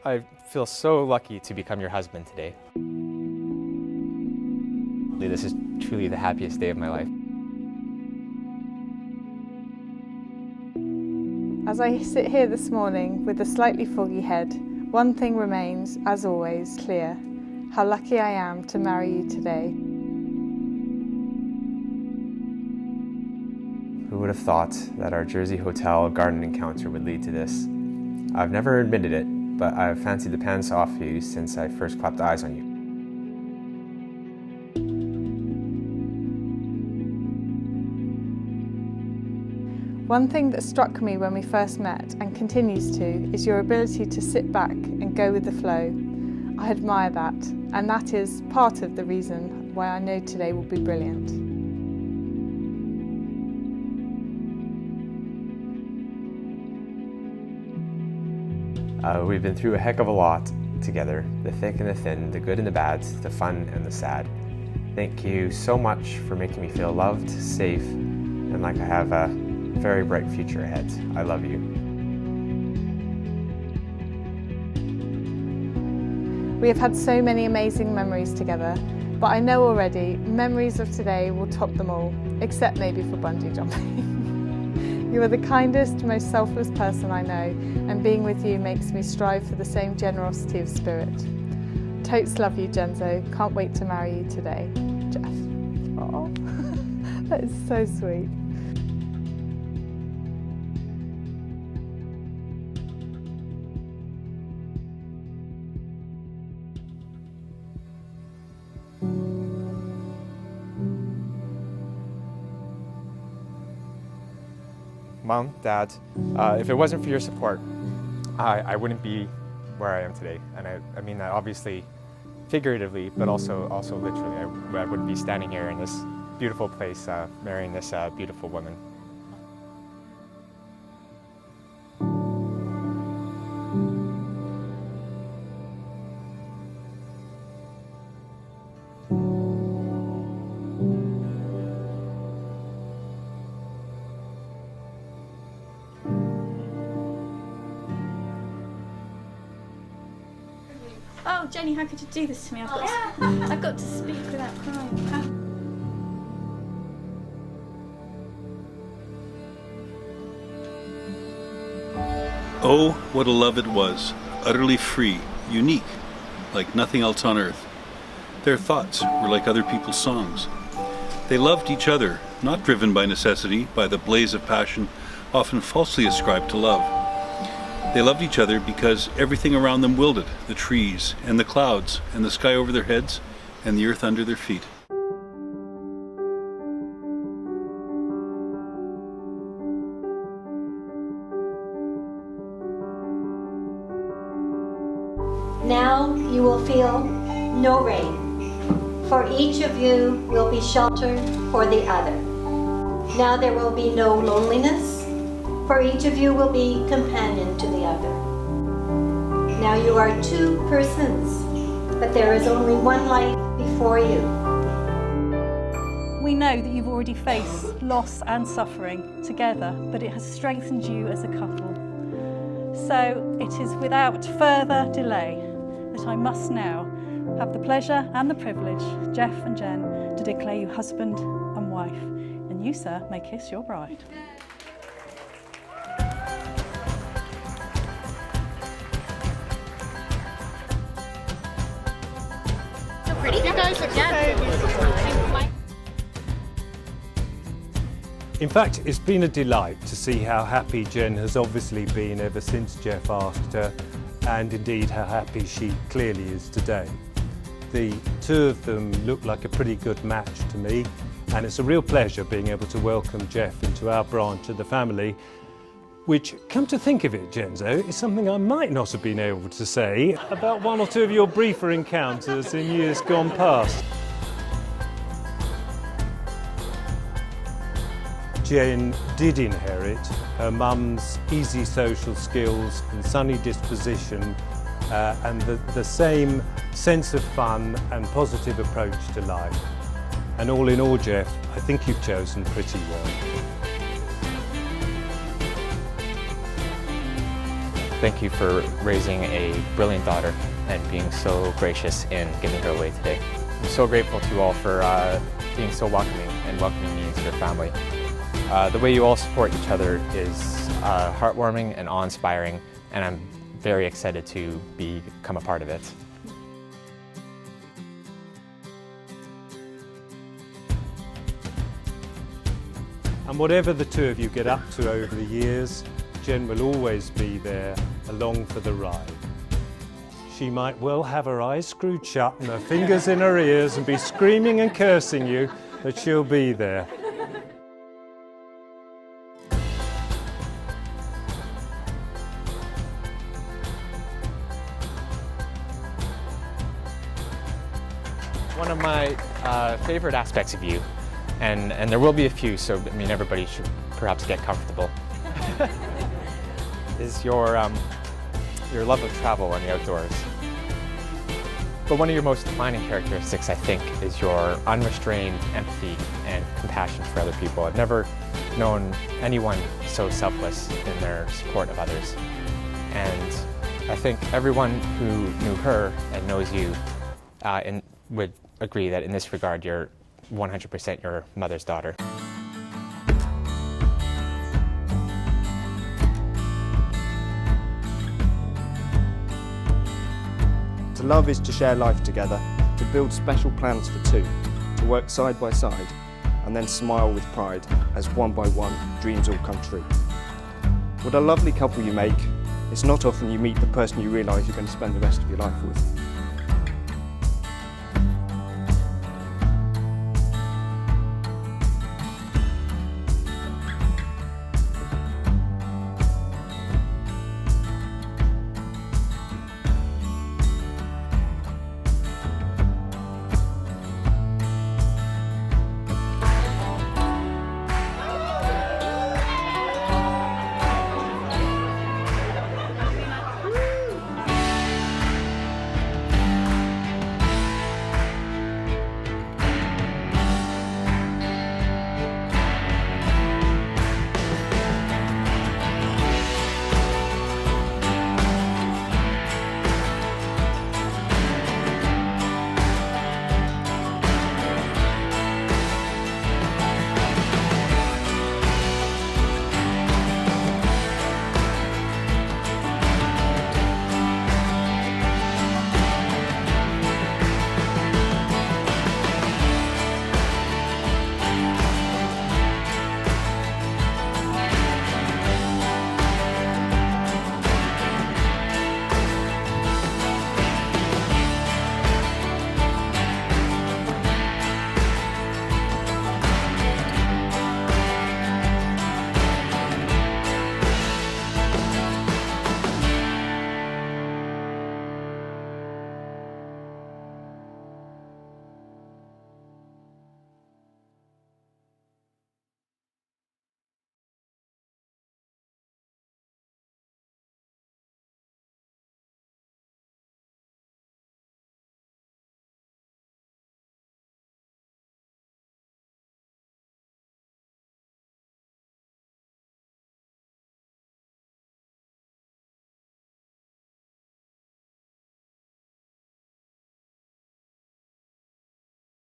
I feel so lucky to become your husband today. This is truly the happiest day of my life. As I sit here this morning with a slightly foggy head, one thing remains, as always, clear: how lucky I am to marry you today. Who would have thought that our Jersey hotel garden encounter would lead to this? I've never admitted it, but I've fancied the pants off you since I first clapped eyes on you. One thing that struck me when we first met, and continues to, is your ability to sit back and go with the flow. I admire that, and that is part of the reason why I know today will be brilliant. We've been through a heck of a lot together, the thick and the thin, the good and the bad, the fun and the sad. Thank you so much for making me feel loved, safe, and like I have a very bright future ahead. I love you. We have had so many amazing memories together, but I know already memories of today will top them all, except maybe for bungee jumping. You are the kindest, most selfless person I know, and being with you makes me strive for the same generosity of spirit. Totes love you, Genzo. Can't wait to marry you today. Geoff. Oh, that is so sweet. Mom, Dad, if it wasn't for your support, I wouldn't be where I am today. And I mean that obviously figuratively, but also literally. I wouldn't be standing here in this beautiful place, marrying this beautiful woman. Oh, Jenny, how could you do this to me? I've got to speak without crying. Oh, what a love it was, utterly free, unique, like nothing else on earth. Their thoughts were like other people's songs. They loved each other, not driven by necessity, by the blaze of passion often falsely ascribed to love. They loved each other because everything around them wilted, the trees and the clouds and the sky over their heads and the earth under their feet. Now you will feel no rain, for each of you will be shelter for the other. Now there will be no loneliness, for each of you will be companion to the other. Now you are two persons, but there is only one life before you. We know that you've already faced loss and suffering together, but it has strengthened you as a couple. So it is without further delay that I must now have the pleasure and the privilege, Geoff and Jen, to declare you husband and wife. And you, sir, may kiss your bride. Pretty? You guys look so beautiful. In fact, it's been a delight to see how happy Jen has obviously been ever since Geoff asked her, and indeed how happy she clearly is today. The two of them look like a pretty good match to me, and it's a real pleasure being able to welcome Geoff into our branch of the family, which, come to think of it, Genzo, is something I might not have been able to say about one or two of your briefer encounters in years gone past. Jen did inherit her mum's easy social skills and sunny disposition and the same sense of fun and positive approach to life. And all in all, Geoff, I think you've chosen pretty well. Thank you for raising a brilliant daughter and being so gracious in giving her away today. I'm so grateful to you all for being so welcoming and welcoming me into your family. The way you all support each other is heartwarming and awe-inspiring, and I'm very excited to become a part of it. And whatever the two of you get up to over the years, Jen will always be there along for the ride. She might well have her eyes screwed shut and her fingers in her ears and be screaming and cursing you, but she'll be there. One of my favorite aspects of you, and there will be a few, so I mean everybody should perhaps get comfortable, is your love of travel and the outdoors. But one of your most defining characteristics, I think, is your unrestrained empathy and compassion for other people. I've never known anyone so selfless in their support of others. And I think everyone who knew her and knows you would agree that in this regard, you're 100% your mother's daughter. To love is to share life together, to build special plans for two, to work side by side, and then smile with pride as one by one dreams all come true. What a lovely couple you make. It's not often you meet the person you realise you're going to spend the rest of your life with.